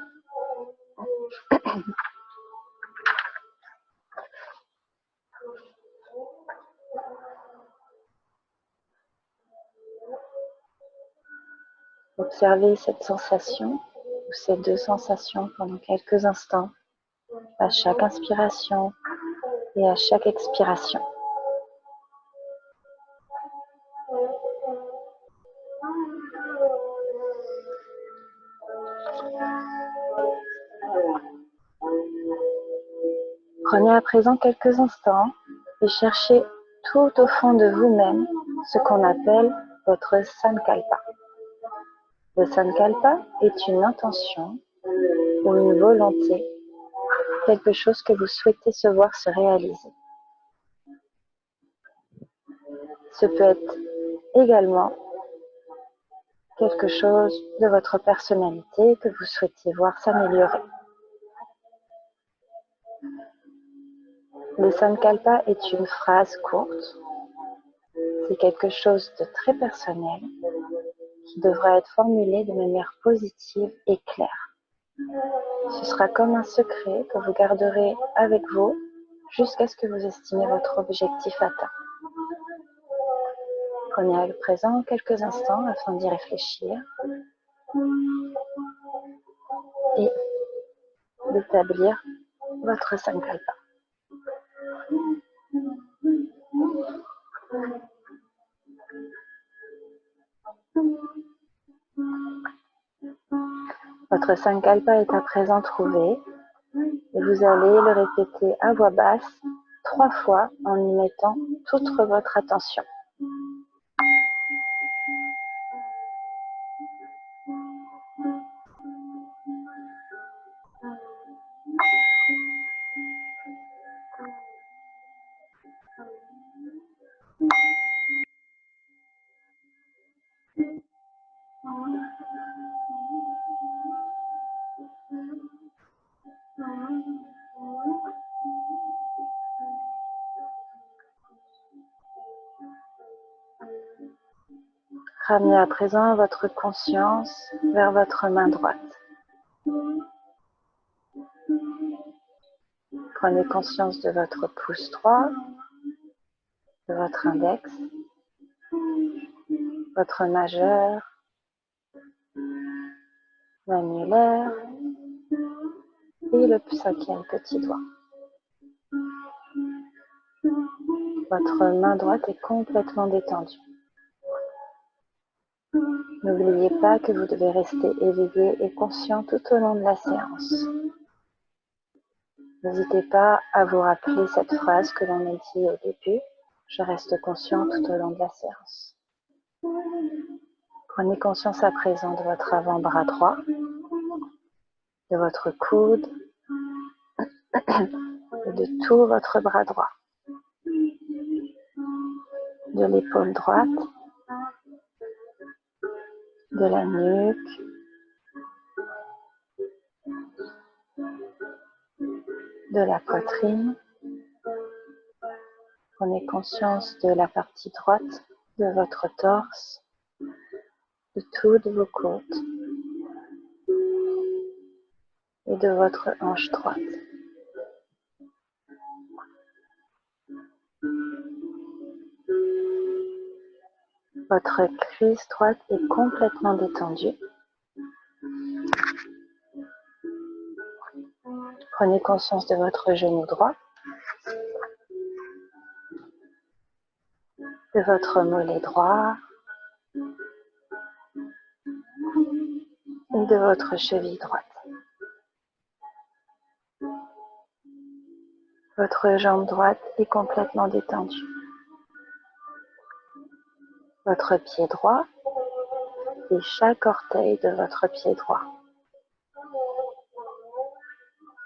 Observez cette sensation ou ces deux sensations pendant quelques instants, à chaque inspiration et à chaque expiration. Prenez à présent quelques instants et cherchez tout au fond de vous-même ce qu'on appelle votre sankalpa. Le sankalpa est une intention ou une volonté, quelque chose que vous souhaitez se voir se réaliser. Ce peut être également quelque chose de votre personnalité que vous souhaitez voir s'améliorer. Le sankalpa est une phrase courte, c'est quelque chose de très personnel qui devra être formulé de manière positive et claire. Ce sera comme un secret que vous garderez avec vous jusqu'à ce que vous estimez votre objectif atteint. Prenez à présent quelques instants afin d'y réfléchir et d'établir votre sankalpa. Votre sankalpa est à présent trouvé et vous allez le répéter à voix basse 3 fois en y mettant toute votre attention. Ramenez à présent votre conscience vers votre main droite. Prenez conscience de votre pouce droit, de votre index, votre majeur, l'annulaire et le 5e petit doigt. Votre main droite est complètement détendue. N'oubliez pas que vous devez rester éveillé et conscient tout au long de la séance. N'hésitez pas à vous rappeler cette phrase que l'on a dit au début. Je reste conscient tout au long de la séance. Prenez conscience à présent de votre avant-bras droit, de votre coude et de tout votre bras droit, de l'épaule droite, de la nuque, de la poitrine. Prenez conscience de la partie droite de votre torse, de toutes vos côtes et de votre hanche droite. Votre cuisse droite est complètement détendue. Prenez conscience de votre genou droit, de votre mollet droit et de votre cheville droite. Votre jambe droite est complètement détendue. Votre pied droit et chaque orteil de votre pied droit.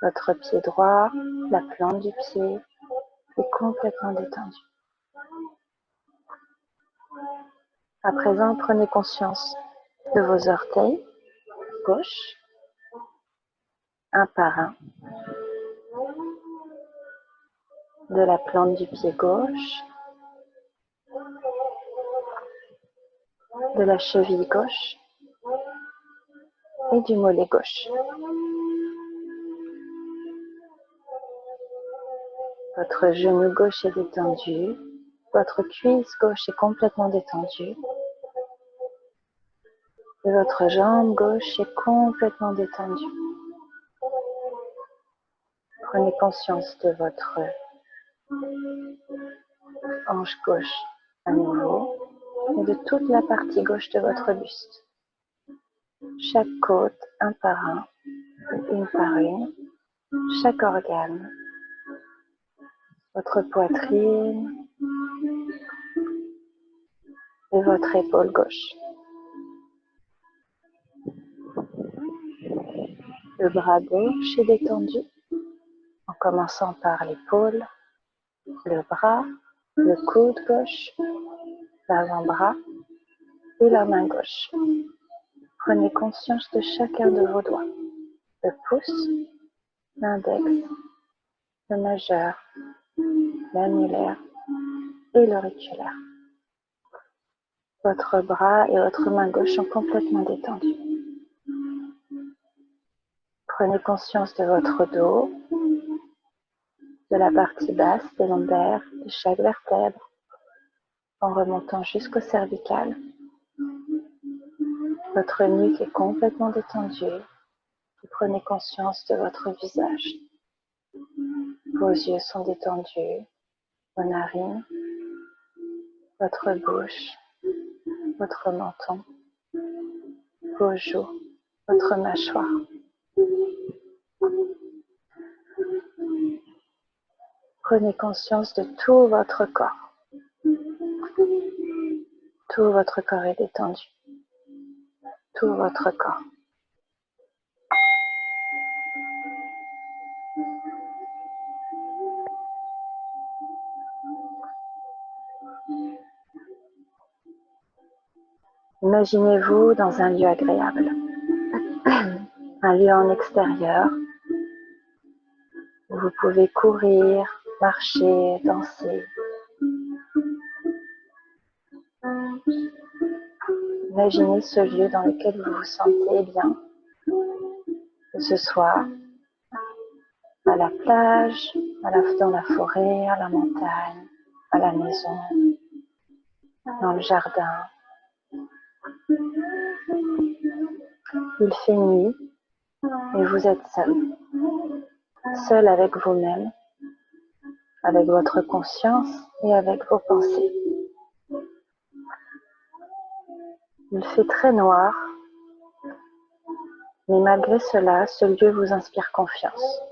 Votre pied droit, la plante du pied est complètement détendue. À présent, prenez conscience de vos orteils gauche, un par un, de la plante du pied gauche, de la cheville gauche et du mollet gauche. Votre genou gauche est détendu, votre cuisse gauche est complètement détendue. Et votre jambe gauche est complètement détendue. Prenez conscience de votre hanche gauche à nouveau et de toute la partie gauche de votre buste. Chaque côte, un par un, une par une, chaque organe, votre poitrine et votre épaule gauche. Le bras gauche est détendu, en commençant par l'épaule, le bras, le coude gauche, l'avant-bras et la main gauche. Prenez conscience de chacun de vos doigts, le pouce, l'index, le majeur, l'annulaire et l'auriculaire. Votre bras et votre main gauche sont complètement détendus. Prenez conscience de votre dos, de la partie basse des lombaires, de chaque vertèbre, en remontant jusqu'au cervical. Votre nuque est complètement détendue et prenez conscience de votre visage. Vos yeux sont détendus, vos narines, votre bouche, votre menton, vos joues, votre mâchoire. Prenez conscience de tout votre corps. Tout votre corps est détendu. Tout votre corps. Imaginez-vous dans un lieu agréable, un lieu en extérieur où vous pouvez courir, marcher, danser. Imaginez ce lieu dans lequel vous vous sentez bien, que ce soit à la plage, dans la forêt, à la montagne, à la maison, dans le jardin. Il fait nuit et vous êtes seul. Seul avec vous-même, avec votre conscience et avec vos pensées. Il fait très noir, mais malgré cela, ce lieu vous inspire confiance.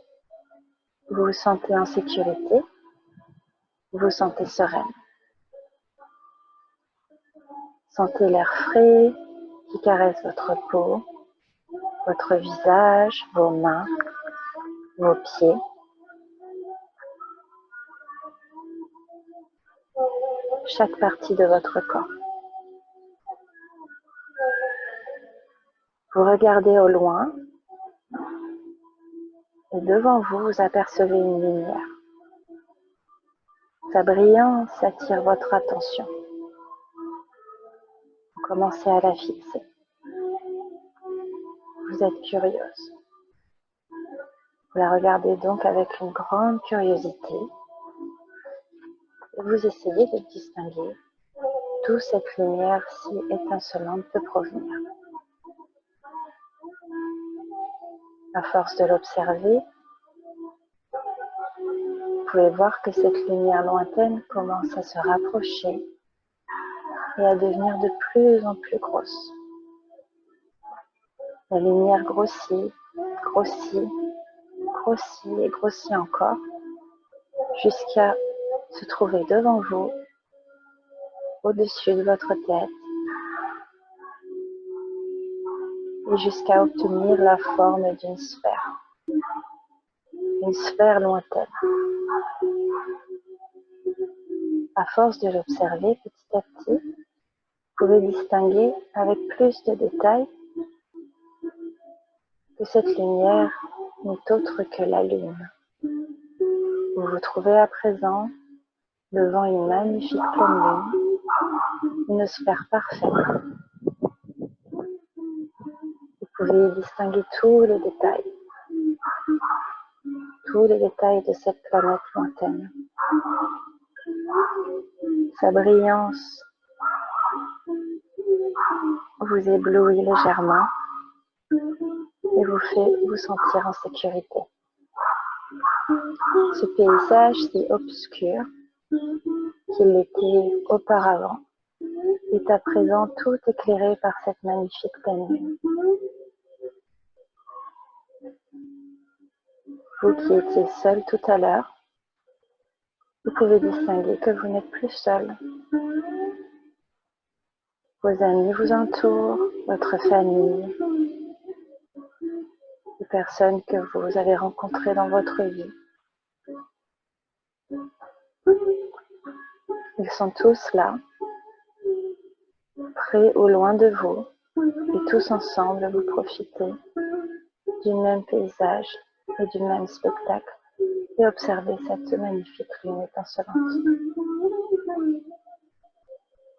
Vous vous sentez en sécurité, vous vous sentez sereine. Sentez l'air frais qui caresse votre peau, votre visage, vos mains, vos pieds. Chaque partie de votre corps. Vous regardez au loin et devant vous, vous apercevez une lumière. Sa brillance attire votre attention. Vous commencez à la fixer. Vous êtes curieuse. Vous la regardez donc avec une grande curiosité et vous essayez de distinguer d'où cette lumière si étincelante peut provenir. À force de l'observer, vous pouvez voir que cette lumière lointaine commence à se rapprocher et à devenir de plus en plus grosse. La lumière grossit, grossit, grossit et grossit encore jusqu'à se trouver devant vous, au-dessus de votre tête et jusqu'à obtenir la forme d'une sphère lointaine. À force de l'observer petit à petit, vous pouvez distinguer avec plus de détails que cette lumière n'est autre que la lune. Vous vous trouvez à présent devant une magnifique pleine lune, une sphère parfaite. Vous pouvez y distinguer tous les détails de cette planète lointaine. Sa brillance vous éblouit légèrement et vous fait vous sentir en sécurité. Ce paysage si obscur qu'il l'était auparavant est à présent tout éclairé par cette magnifique pleine lune. Vous qui étiez seul tout à l'heure, vous pouvez distinguer que vous n'êtes plus seul. Vos amis vous entourent, votre famille, les personnes que vous avez rencontrées dans votre vie. Ils sont tous là, près ou loin de vous, et tous ensemble vous profitez du même paysage et du même spectacle et observez cette magnifique lune étincelante.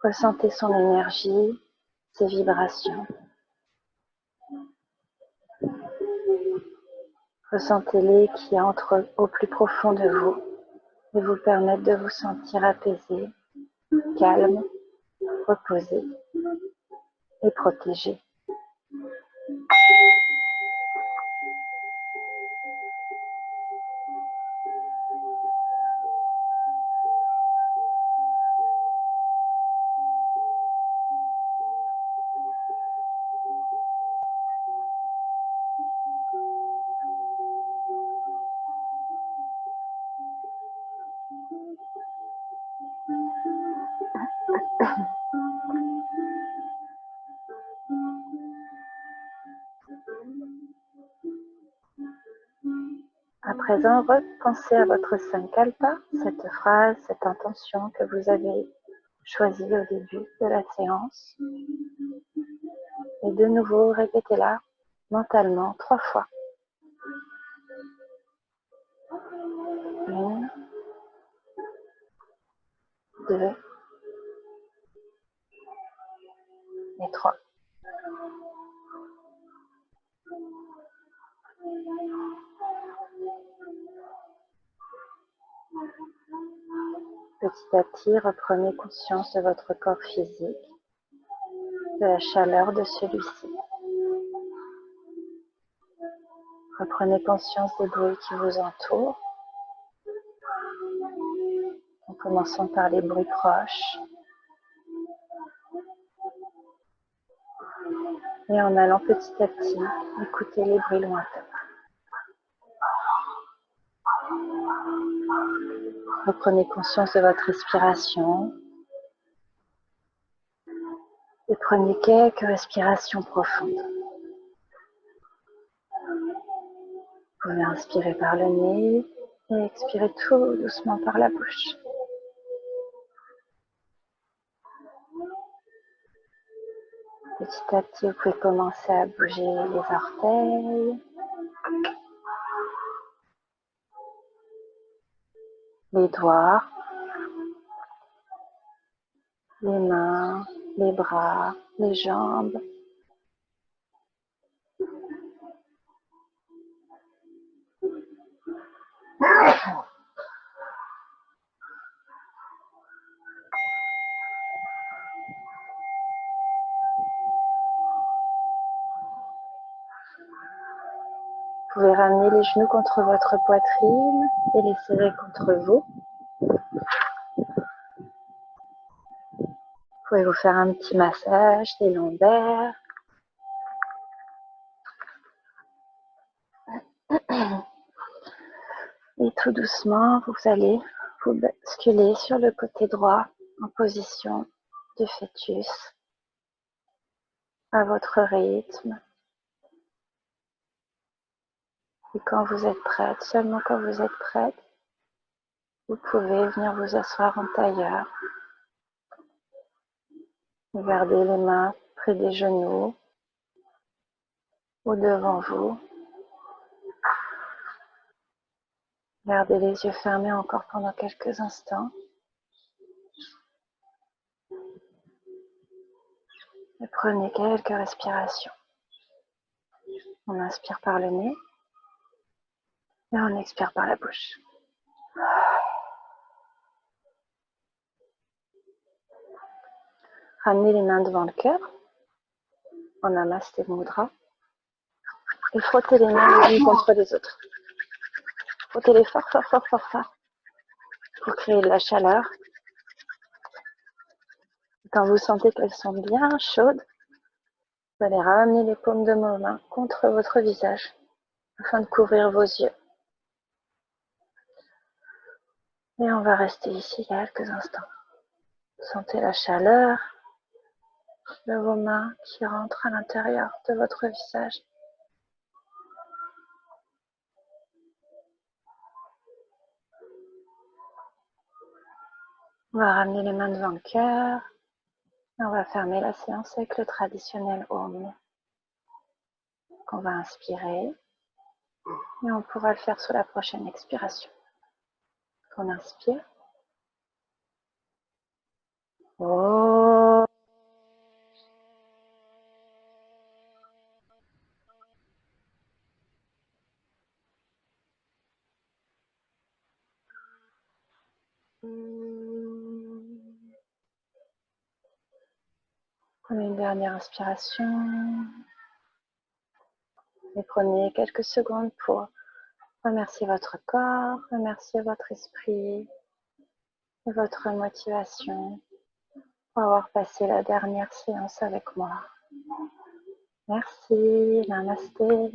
Ressentez son énergie, ses vibrations. Ressentez-les qui entrent au plus profond de vous et vous permettent de vous sentir apaisé, calme, reposé et protégé. À présent, repensez à votre Sankalpa, cette phrase, cette intention que vous avez choisie au début de la séance. Et de nouveau, répétez-la mentalement 3 fois. 1, 2 et 3. Petit à petit, reprenez conscience de votre corps physique, de la chaleur de celui-ci. Reprenez conscience des bruits qui vous entourent, en commençant par les bruits proches et en allant petit à petit écouter les bruits lointains. Reprenez conscience de votre respiration et prenez quelques respirations profondes. Vous pouvez inspirer par le nez et expirer tout doucement par la bouche. Petit à petit, vous pouvez commencer à bouger les orteils, les doigts, les mains, les bras, les jambes. Vous pouvez ramener les genoux contre votre poitrine et les serrer contre vous. Vous pouvez vous faire un petit massage des lombaires. Et tout doucement, vous allez vous basculer sur le côté droit en position de fœtus à votre rythme. Et quand vous êtes prête, seulement quand vous êtes prête, vous pouvez venir vous asseoir en tailleur. Gardez les mains près des genoux ou devant vous. Gardez les yeux fermés encore pendant quelques instants. Et prenez quelques respirations. On inspire par le nez et on expire par la bouche. Ramenez les mains devant le cœur. en Namasté Mudra et frottez les mains les unes contre les autres. Frottez-les fort, fort, fort, fort, fort pour créer de la chaleur. Quand vous sentez qu'elles sont bien chaudes, vous allez ramener les paumes de vos mains contre votre visage afin de couvrir vos yeux. Et on va rester ici quelques instants. Sentez la chaleur de vos mains qui rentrent à l'intérieur de votre visage. On va ramener les mains devant le cœur. Et on va fermer la séance avec le traditionnel Om. On va inspirer. Et on pourra le faire sur la prochaine expiration. On inspire. Om. Prenez une dernière inspiration. Et prenez quelques secondes pour remercier votre corps, remercier votre esprit et votre motivation pour avoir passé la dernière séance avec moi. Merci, namasté.